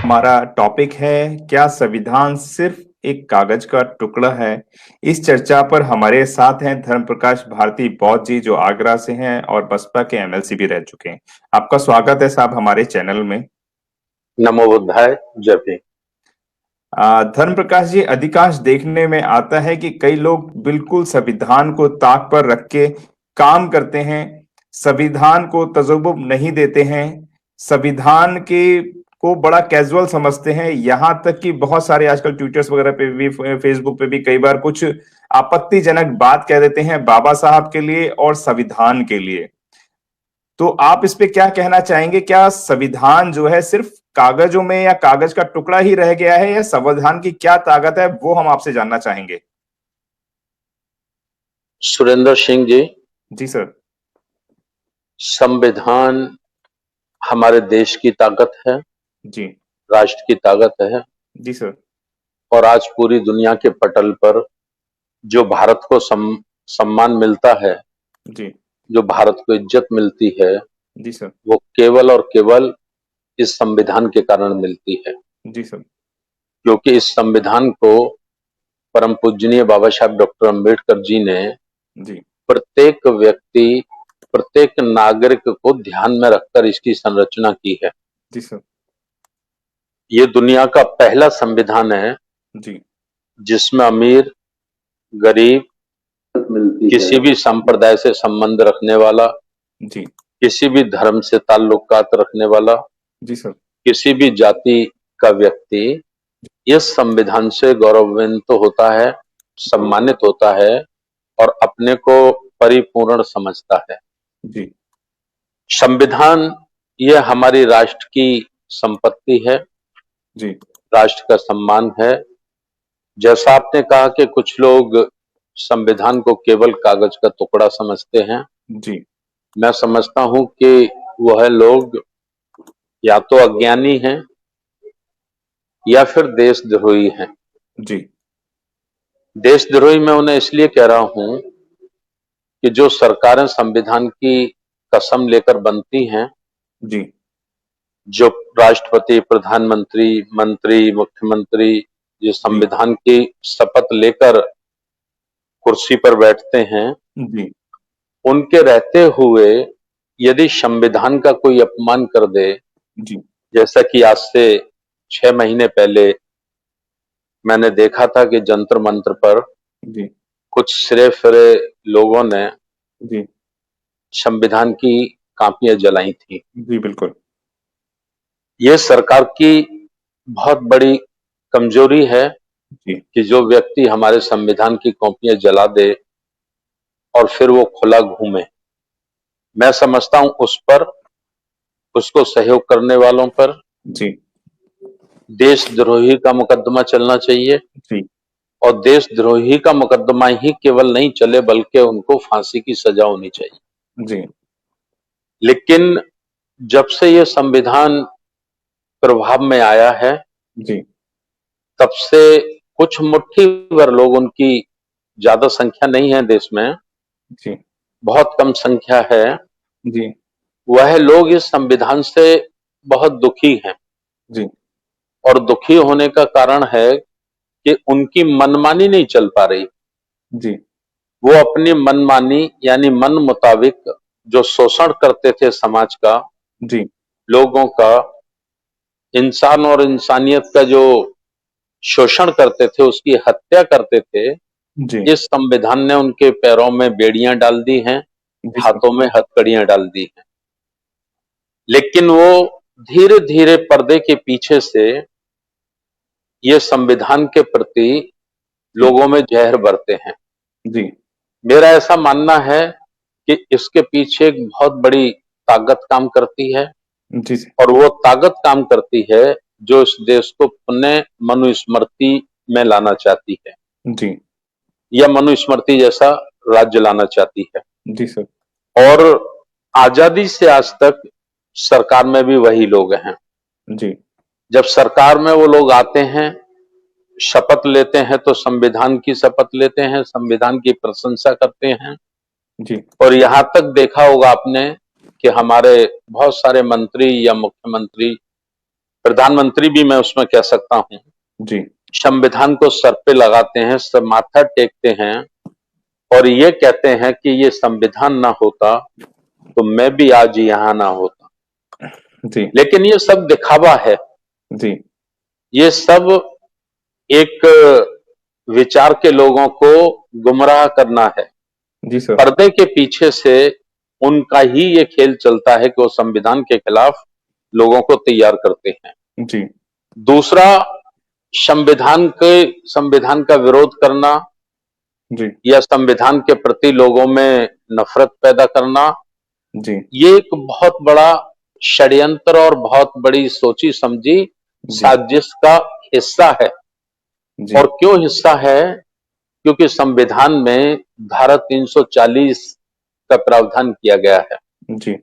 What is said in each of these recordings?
हमारा टॉपिक है, क्या संविधान सिर्फ एक कागज का टुकड़ा है। इस चर्चा पर हमारे साथ हैं धर्म प्रकाश भारती बौद्ध जी, जो आगरा से हैं और बसपा के एमएलसी भी रह चुके हैं। आपका स्वागत है साहब हमारे चैनल में। नमो बुद्धाय। जय भीम। धर्म प्रकाश जी, अधिकांश देखने में आता है कि कई लोग बिल्कुल संविधान को ताक पर रख के काम करते हैं, संविधान को तजुर्बुब नहीं देते हैं, संविधान के को बड़ा कैजुअल समझते हैं। यहां तक कि बहुत सारे आजकल ट्विटर्स वगैरह पे भी, फेसबुक पे भी कई बार कुछ आपत्तिजनक बात कह देते हैं बाबा साहब के लिए और संविधान के लिए। तो आप इस पे क्या कहना चाहेंगे? क्या संविधान जो है सिर्फ कागजों में या कागज का टुकड़ा ही रह गया है, या संविधान की क्या ताकत है, वो हम आपसे जानना चाहेंगे। सुरेंद्र सिंह जी, जी सर। संविधान हमारे देश की ताकत है, जी। राष्ट्र की ताकत है। जी सर। और आज पूरी दुनिया के पटल पर जो भारत को सम्मान मिलता है, जी। जो भारत को इज्जत मिलती है, जी सर। वो केवल और केवल इस संविधान के कारण मिलती है। जी सर। क्योंकि इस संविधान को परम पूजनीय बाबा साहब डॉक्टर अंबेडकर जी ने जी। प्रत्येक व्यक्ति, प्रत्येक नागरिक को ध्यान में रखकर इसकी संरचना की है। जी सर। ये दुनिया का पहला संविधान है जी। जिसमें अमीर, गरीब, किसी भी संप्रदाय से संबंध रखने वाला, जी। किसी भी धर्म से ताल्लुकात रखने वाला, जी सर। किसी भी जाति का व्यक्ति इस संविधान से गौरवान्वित तो होता है, सम्मानित होता है और अपने को परिपूर्ण समझता है। जी। संविधान ये हमारी राष्ट्र की संपत्ति है, जी। राष्ट्र का सम्मान है। जैसा आपने कहा कि कुछ लोग संविधान को केवल कागज का टुकड़ा समझते हैं, जी। मैं समझता हूं कि वह लोग या तो अज्ञानी हैं या फिर देशद्रोही हैं। जी। देशद्रोही मैं उन्हें इसलिए कह रहा हूं कि जो सरकारें संविधान की कसम लेकर बनती हैं, जी। जो राष्ट्रपति, प्रधानमंत्री, मंत्री, मुख्यमंत्री जो जी। संविधान की शपथ लेकर कुर्सी पर बैठते हैं, जी। उनके रहते हुए यदि संविधान का कोई अपमान कर दे, जी। जैसा कि आज से 6 महीने पहले मैंने देखा था कि जंतर मंतर पर जी। कुछ सिरे फिरे लोगों ने जी। संविधान की कॉपियां जलाई थी। जी बिल्कुल। ये सरकार की बहुत बड़ी कमजोरी है जी। कि जो व्यक्ति हमारे संविधान की कॉपियां जला दे और फिर वो खुला घूमे। मैं समझता हूं उस पर, उसको सहयोग करने वालों पर जी। देशद्रोही का मुकदमा चलना चाहिए। जी। और देशद्रोही का मुकदमा ही केवल नहीं चले बल्कि उनको फांसी की सजा होनी चाहिए। जी। लेकिन जब से ये संविधान प्रभाव में आया है, जी। तब से कुछ मुट्ठी भर लोग, उनकी ज्यादा संख्या नहीं है देश में, जी। बहुत कम संख्या है, जी। वह लोग इस संविधान से बहुत दुखी हैं। जी। और दुखी होने का कारण है कि उनकी मनमानी नहीं चल पा रही। जी। वो अपनी मनमानी यानी मन मुताबिक जो शोषण करते थे समाज का, जी। लोगों का, इंसान और इंसानियत का जो शोषण करते थे, उसकी हत्या करते थे, जी। इस संविधान ने उनके पैरों में बेड़ियां डाल दी हैं, जी सर। हाथों में हथकड़ियां डाल दी हैं। लेकिन वो धीरे धीरे पर्दे के पीछे से ये संविधान के प्रति जी। लोगों में जहर भरते हैं। जी। मेरा ऐसा मानना है कि इसके पीछे एक बहुत बड़ी ताकत काम करती है, जी सर। और वो ताकत काम करती है जो इस देश को पुनः मनुस्मृति में लाना चाहती है, जी। या मनुस्मृति जैसा राज्य लाना चाहती है। जी सर। और आजादी से आज तक सरकार में भी वही लोग हैं। जी। जब सरकार में वो लोग आते हैं, शपथ लेते हैं, तो संविधान की शपथ लेते हैं, संविधान की प्रशंसा करते हैं। जी। और यहां तक देखा होगा आपने कि हमारे बहुत सारे मंत्री या मुख्यमंत्री, प्रधानमंत्री भी मैं उसमें कह सकता हूं, जी संविधान को सर पे लगाते हैं, सब माथा टेकते हैं और ये कहते हैं कि ये संविधान ना होता तो मैं भी आज यहां ना होता। जी लेकिन ये सब दिखावा है, जी ये सब एक विचार के लोगों को गुमराह करना है। जी सर। पर्दे के पीछे से उनका ही ये खेल चलता है कि वो संविधान के खिलाफ लोगों को तैयार करते हैं। जी दूसरा, संविधान का विरोध करना जी या संविधान के प्रति लोगों में नफरत पैदा करना, जी ये एक बहुत बड़ा षड्यंत्र और बहुत बड़ी सोची समझी जी साजिश का हिस्सा है। जी और क्यों हिस्सा है? क्योंकि संविधान में धारा 340 का प्रावधान किया गया है जी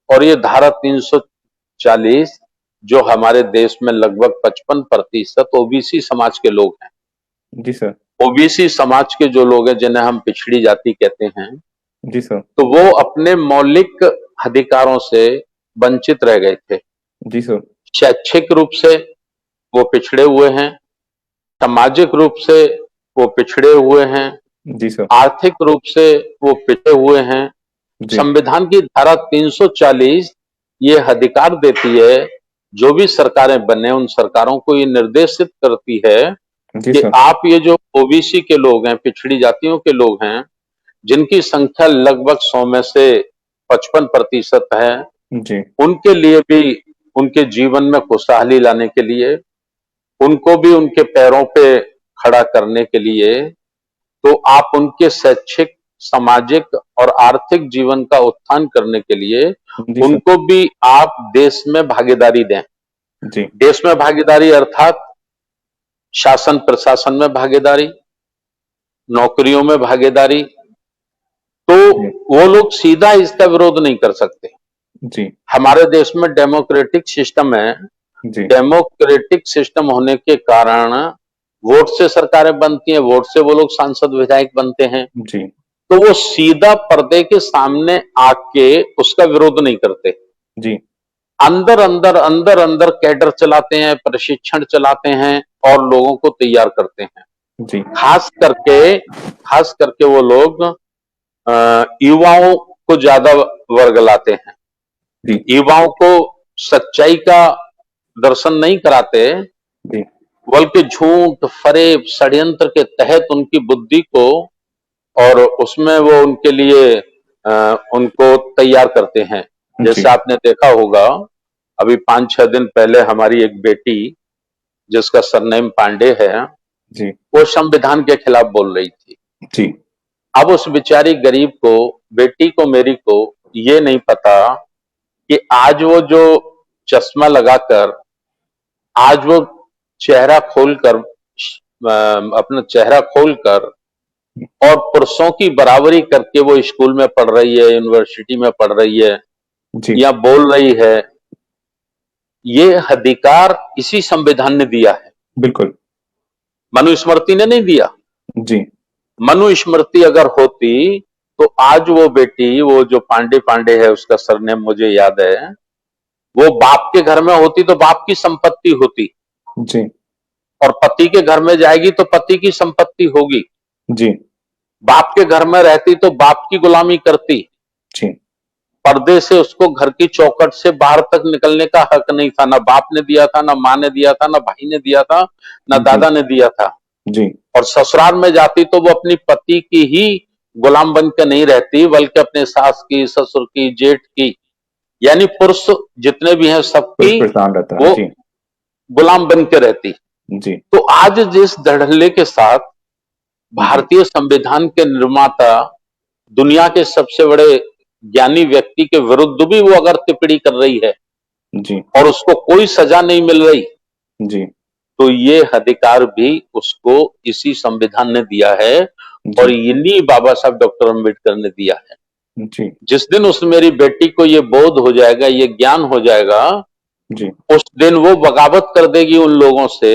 और ये धारा 340 जो हमारे देश में लगभग 55% ओबीसी समाज के लोग हैं, जी सर। ओबीसी समाज के जो लोग हैं जिन्हें हम पिछड़ी जाति कहते हैं, जी सर। तो वो अपने मौलिक अधिकारों से वंचित रह गए थे। जी सर। शैक्षिक रूप से वो पिछड़े हुए हैं, सामाजिक रूप से वो पिछड़े हुए हैं, जी सर। आर्थिक रूप से वो पिछड़े हुए हैं। जी संविधान की धारा 340 ये अधिकार देती है, जो भी सरकारें बने उन सरकारों को ये निर्देशित करती है जी कि सर। आप ये जो ओबीसी के लोग हैं, पिछड़ी जातियों के लोग हैं, जिनकी संख्या लगभग 100 में से 55% है, जी उनके लिए भी उनके जीवन में खुशहाली लाने के लिए, उनको भी उनके पैरों पे खड़ा करने के लिए, तो आप उनके शैक्षिक, सामाजिक और आर्थिक जीवन का उत्थान करने के लिए जी सर। उनको भी आप देश में भागीदारी दें। जी देश में भागीदारी अर्थात शासन प्रशासन में भागीदारी, नौकरियों में भागीदारी। तो जी वो लोग सीधा इसका विरोध नहीं कर सकते। जी हमारे देश में डेमोक्रेटिक सिस्टम है। जी डेमोक्रेटिक सिस्टम होने के कारण वोट से सरकारें बनती हैं, वोट से वो लोग सांसद विधायक बनते हैं। जी तो वो सीधा पर्दे के सामने आके उसका विरोध नहीं करते। जी अंदर अंदर कैडर चलाते हैं, प्रशिक्षण चलाते हैं और लोगों को तैयार करते हैं। जी खास करके वो लोग युवाओं को ज्यादा वर्ग लाते हैं। जी युवाओं को सच्चाई का दर्शन नहीं कराते, जी बल्कि झूठ, फरेब, षड्यंत्र के तहत उनकी बुद्धि को और उसमें वो उनके लिए उनको तैयार करते हैं। जी जैसे आपने देखा होगा, अभी 5-6 दिन पहले हमारी एक बेटी जिसका सरनेम पांडे है, जी वो संविधान के खिलाफ बोल रही थी। जी अब उस बेचारी गरीब को, बेटी को, मेरी को ये नहीं पता कि आज वो जो चश्मा लगाकर, आज वो चेहरा खोलकर, अपना चेहरा खोलकर और पुरुषों की बराबरी करके वो स्कूल में पढ़ रही है, यूनिवर्सिटी में पढ़ रही है जी या बोल रही है, ये अधिकार इसी संविधान ने दिया है। बिल्कुल। मनुस्मृति ने नहीं दिया। जी मनुस्मृति अगर होती तो आज वो बेटी, वो जो पांडे पांडे है, उसका सरनेम मुझे याद है, वो बाप के घर में होती तो बाप की संपत्ति होती, जी और पति के घर में जाएगी तो पति की संपत्ति होगी। जी बाप के घर में रहती तो बाप की गुलामी करती। जी पर्दे से उसको घर की चौखट से बाहर तक निकलने का हक नहीं था। ना बाप ने दिया था, ना माँ ने दिया था, ना भाई ने दिया था, ना जी दादा ने दिया था। जी और ससुराल में जाती तो वो अपनी पति की ही गुलाम बन के नहीं रहती, बल्कि अपने सास की, ससुर की, जेठ की, यानी पुरुष जितने भी हैं पुरुष सबकी प्रधान रहता है। वो जी गुलाम बन के रहती। जी तो आज जिस धड़ल्ले के साथ जी भारतीय संविधान के निर्माता, दुनिया के सबसे बड़े ज्ञानी व्यक्ति के विरुद्ध भी वो अगर टिप्पणी कर रही है जी और उसको कोई सजा नहीं मिल रही, जी तो ये अधिकार भी उसको इसी संविधान ने दिया है और जी इन्हीं बाबा साहब डॉक्टर अंबेडकर ने दिया है। जी जिस दिन उस मेरी बेटी को ये बोध हो जाएगा, ये ज्ञान हो जाएगा, जी उस दिन वो बगावत कर देगी उन लोगों से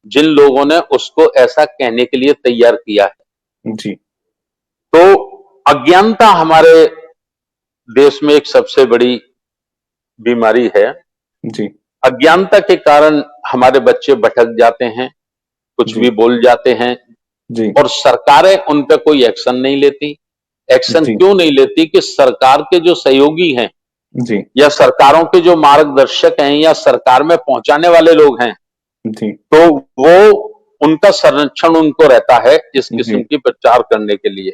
जिन लोगों ने उसको ऐसा कहने के लिए तैयार किया है। जी तो अज्ञानता हमारे देश में एक सबसे बड़ी बीमारी है। जी अज्ञानता के कारण हमारे बच्चे भटक जाते हैं, कुछ जी भी बोल जाते हैं, जी और सरकारें उन पे कोई एक्शन नहीं लेती। एक्शन जी क्यों नहीं लेती? कि सरकार के जो सहयोगी हैं जी या सरकारों के जो मार्गदर्शक हैं या सरकार में पहुंचाने वाले लोग हैं, जी तो वो उनका संरक्षण उनको रहता है इस जी किस्म की प्रचार करने के लिए।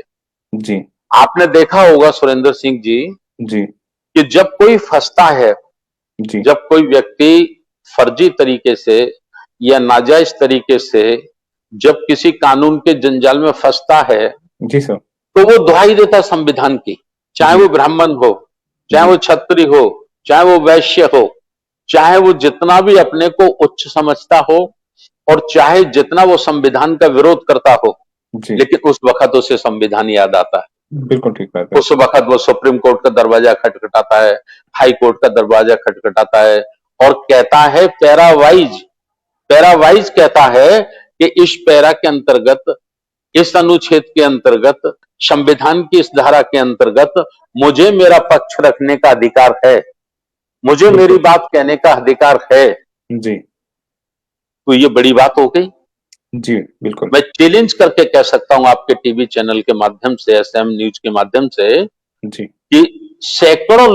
जी आपने देखा होगा सुरेंद्र सिंह जी जी कि जब कोई फंसता है, जी जब कोई व्यक्ति फर्जी तरीके से या नाजायज तरीके से जब किसी कानून के जंजाल में फंसता है, जी सर। तो वो दुहाई देता है संविधान की। चाहे जी वो ब्राह्मण हो, चाहे जी वो क्षत्रिय हो, चाहे वो वैश्य हो, चाहे वो जितना भी अपने को उच्च समझता हो, और चाहे जितना वो संविधान का विरोध करता हो, जी लेकिन उस वक्त उसे संविधान याद आता है। बिल्कुल ठीक बात है। उस वक्त वो सुप्रीम कोर्ट का दरवाजा खटखटाता है, हाई कोर्ट का दरवाजा खटखटाता है, और कहता है पैरा वाइज कहता है कि इस पैरा के अंतर्गत, इस अनुच्छेद के अंतर्गत, संविधान की इस धारा के अंतर्गत मुझे मेरा पक्ष रखने का अधिकार है, मुझे मेरी बिल्कुल। बात कहने का अधिकार है। जी तो ये बड़ी बात हो गई। जी बिल्कुल। मैं चैलेंज करके कह सकता हूं आपके टीवी चैनल के माध्यम से, एसएम न्यूज के माध्यम से, जी कि सैकड़ों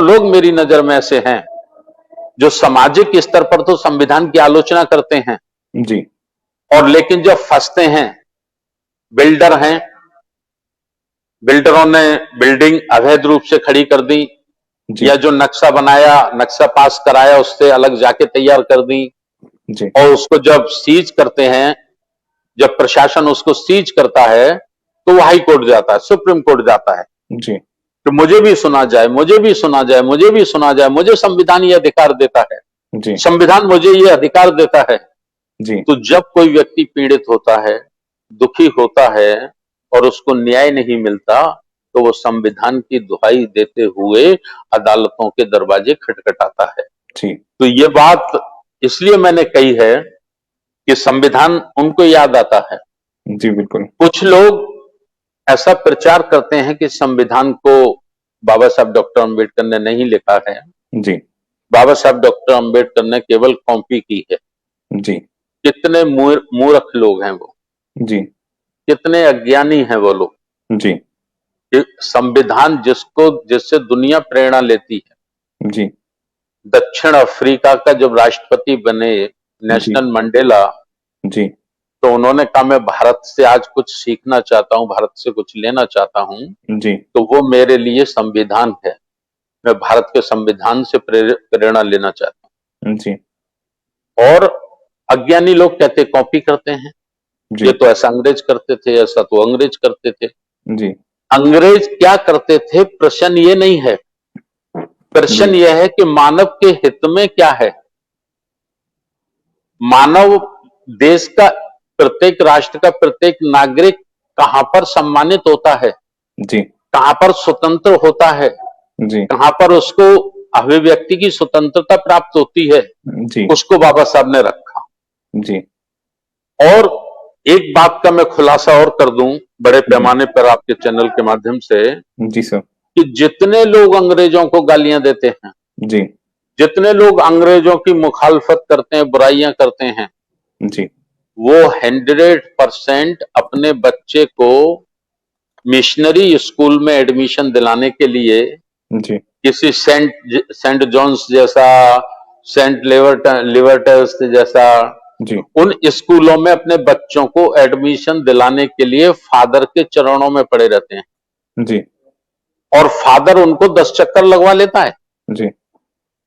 लोग मेरी नजर में ऐसे हैं जो सामाजिक स्तर पर तो संविधान की आलोचना करते हैं, जी और लेकिन जब फंसते हैं, बिल्डर हैं, बिल्डरों ने बिल्डिंग अवैध रूप से खड़ी कर दी, जी या जो नक्शा बनाया, नक्शा पास कराया, उससे अलग जाके तैयार कर दी, जी और उसको जब सीज करते हैं, जब प्रशासन उसको सीज करता है, तो वो हाई कोर्ट जाता है, सुप्रीम कोर्ट जाता है जी कि मुझे भी सुना जाए, मुझे भी सुना जाए, मुझे भी सुना जाए, मुझे संविधान ये अधिकार देता है, जी संविधान मुझे ये अधिकार देता है। जी तो जब कोई व्यक्ति पीड़ित होता है, दुखी होता है, और उसको न्याय नहीं मिलता, तो वो संविधान की दुहाई देते हुए अदालतों के दरवाजे खटखटाता है। जी तो ये बात इसलिए मैंने कही है कि संविधान उनको याद आता है। जी बिल्कुल। कुछ लोग ऐसा प्रचार करते हैं कि संविधान को बाबा साहब डॉक्टर अंबेडकर ने नहीं लिखा है, जी बाबा साहब डॉक्टर अंबेडकर ने केवल कॉपी की है। जी कितने मूर्ख लोग हैं वो, जी कितने अज्ञानी हैं वो लोग। जी कि संविधान जिससे दुनिया प्रेरणा लेती है। जी दक्षिण अफ्रीका का जब राष्ट्रपति बने जी नेशनल मंडेला, जी तो उन्होंने कहा मैं भारत से आज कुछ सीखना चाहता हूं, भारत से कुछ लेना चाहता हूं, जी तो वो मेरे लिए संविधान है। मैं भारत के संविधान से प्रेरणा लेना चाहता जी हूं। और अज्ञानी लोग कहते कॉपी करते हैं, जी ये तो ऐसा अंग्रेज करते थे, ऐसा तो अंग्रेज करते थे। जी अंग्रेज क्या करते थे, प्रश्न ये नहीं है। प्रश्न जी यह है कि मानव के हित में क्या है। मानव, देश का प्रत्येक राष्ट्र का प्रत्येक नागरिक कहां पर सम्मानित होता है, जी कहां पर स्वतंत्र होता है, जी कहां पर उसको अभिव्यक्ति की स्वतंत्रता प्राप्त होती है, जी उसको बाबा साहब ने रखा। जी और एक बात का मैं खुलासा और कर दूं बड़े पैमाने पर आपके चैनल के माध्यम से, जी सर। कि जितने लोग अंग्रेजों को गालियां देते हैं, जी जितने लोग अंग्रेजों की मुखालफत करते हैं, बुराइयां करते हैं, जी वो 100% अपने बच्चे को मिशनरी स्कूल में एडमिशन दिलाने के लिए जी किसी सेंट जॉन्स जैसा, सेंट लिवर्टस जैसा जी उन स्कूलों में अपने बच्चों को एडमिशन दिलाने के लिए फादर के चरणों में पड़े रहते हैं, जी और फादर उनको 10 चक्कर लगवा लेता है, जी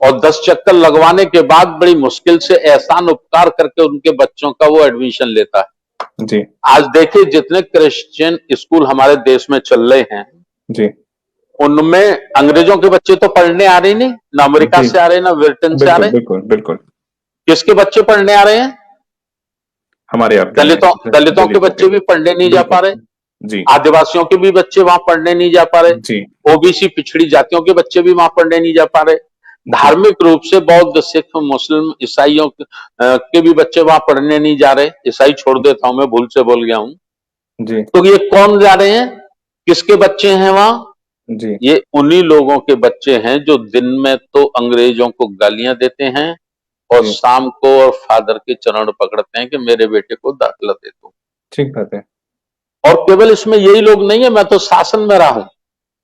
और 10 चक्कर लगवाने के बाद बड़ी मुश्किल से एहसान उपकार करके उनके बच्चों का वो एडमिशन लेता है। जी आज देखिए जितने क्रिश्चियन स्कूल हमारे देश में चल रहे हैं, जी उनमें अंग्रेजों के बच्चे तो पढ़ने आ रहे नहीं, ना अमेरिका जी से आ रहे, ना ब्रिटेन से आ बिल्कुल रहे। बिल्कुल बिल्कुल। किसके बच्चे पढ़ने आ रहे हैं? हमारे आपके दलितों के दलितों के। बच्चे भी पढ़ने नहीं जा पा बिल्कुल। रहे, जी आदिवासियों के भी बच्चे वहां पढ़ने नहीं जा पा रहे, जी ओबीसी पिछड़ी जातियों के बच्चे भी वहां पढ़ने नहीं जा पा रहे, जी धार्मिक रूप से बौद्ध, सिख, मुस्लिम, ईसाइयों के भी बच्चे वहां पढ़ने नहीं जा रहे। ईसाई छोड़ देता हूं, मैं भूल से बोल गया हूं। जी तो ये कौन जा रहे हैं, किसके बच्चे हैं वहां? जी, ये उन्हीं लोगों के बच्चे हैं जो दिन में तो अंग्रेजों को गालियां देते हैं और जी, शाम को और फादर के चरण पकड़ते हैं कि मेरे बेटे को दाखिला दे दो। ठीक बात है। और केवल इसमें यही लोग नहीं है, मैं तो शासन में रहा हूं।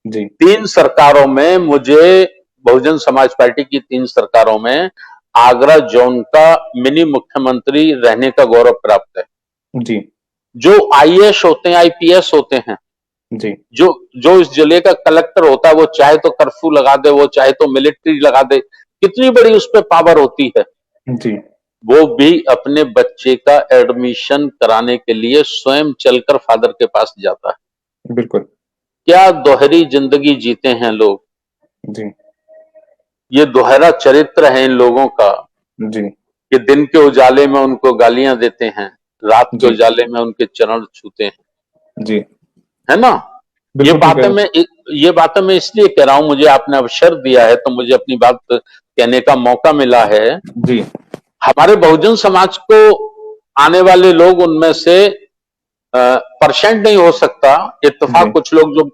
जी, 3 सरकारों में मुझे, बहुजन समाज पार्टी की 3 सरकारों में आगरा जोन का मिनी मुख्यमंत्री रहने का गौरव प्राप्त है। जी, जो आईएएस होते हैं, आईपीएस होते हैं, जी, जो जो इस जिले का कलेक्टर होता है, वो चाहे तो कर्फ्यू लगा दे, वो चाहे तो मिलिट्री लगा दे, कितनी बड़ी उस पर पावर होती है, जी, वो भी अपने बच्चे का एडमिशन कराने के लिए स्वयं चलकर फादर के पास जाता है। बिल्कुल। क्या दोहरी जिंदगी जीते हैं लोग, जी, ये दोहरा चरित्र है इन लोगों का जी, कि दिन के उजाले में उनको गालियां देते हैं, रात के जी, उजाले में उनके चरण छूते हैं, जी, है ना। ये बिल्कुल ठीक बातें है। मैं ये बातें मैं इसलिए कह रहा हूं, मुझे आपने अवसर दिया है तो मुझे अपनी बात कहने का मौका मिला है। जी, हमारे बहुजन समाज को आने वाले लोग उनमें से परसेंट नहीं हो सकता, इत्तेफाक जी, कुछ लोग जो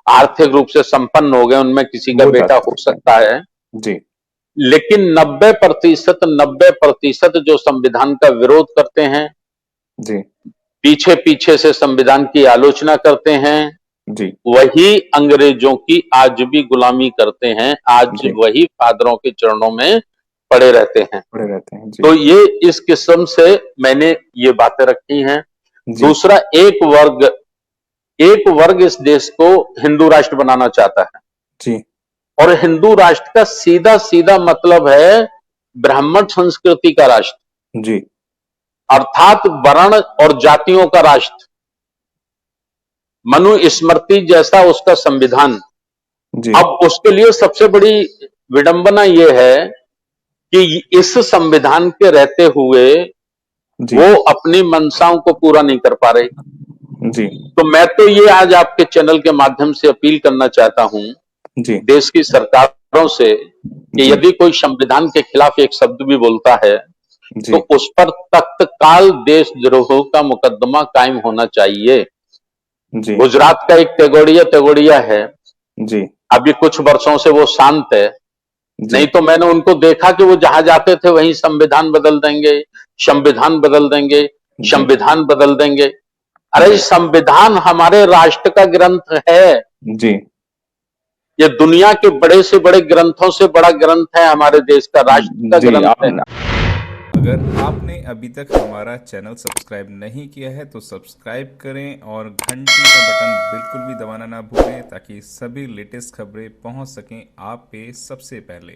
आर्थिक रूप से संपन्न हो गए उनमें किसी का वो जा बेटा हो सकते हैं। सकता है, जी, लेकिन 90% जो संविधान का विरोध करते हैं, जी, पीछे पीछे से संविधान की आलोचना करते हैं, जी, वही अंग्रेजों की आज भी गुलामी करते हैं, आज जी, वही फादरों के चरणों में पड़े रहते हैं। पड़े रहते हैं। जी, तो ये इस किस्म से मैंने ये बातें रखी हैं। जी, दूसरा, एक वर्ग इस देश को हिंदू राष्ट्र बनाना चाहता है, जी, और हिंदू राष्ट्र का सीधा सीधा मतलब है ब्राह्मण संस्कृति का राष्ट्र, जी, अर्थात वर्ण और जातियों का राष्ट्र, मनु स्मृति जैसा उसका संविधान। जी, अब उसके लिए सबसे बड़ी विडंबना यह है कि इस संविधान के रहते हुए जी, वो अपनी मंशाओं को पूरा नहीं कर पा रहे। जी, तो मैं तो ये आज आपके चैनल के माध्यम से अपील करना चाहता हूं जी, देश की सरकारों से कि जी, यदि कोई संविधान के खिलाफ एक शब्द भी बोलता है तो जी, उस पर तत्काल देशद्रोह का मुकदमा कायम होना चाहिए। जी, गुजरात का एक तेगोड़िया है, जी, अभी कुछ वर्षों से वो शांत है। जी, नहीं तो मैंने उनको देखा कि वो जहां जाते थे वहीं संविधान बदल देंगे, संविधान बदल देंगे, जी, संविधान बदल देंगे। अरे जी, संविधान हमारे राष्ट्र का ग्रंथ है, जी, ये दुनिया के बड़े से बड़े ग्रंथों से बड़ा ग्रंथ है, हमारे देश का राष्ट्र का जी, ग्रंथ है। आप अगर आपने अभी तक हमारा चैनल सब्सक्राइब नहीं किया है तो सब्सक्राइब करें और घंटी का बटन बिल्कुल भी दबाना ना भूलें ताकि सभी लेटेस्ट खबरें पहुंच सकें आप पे सबसे पहले।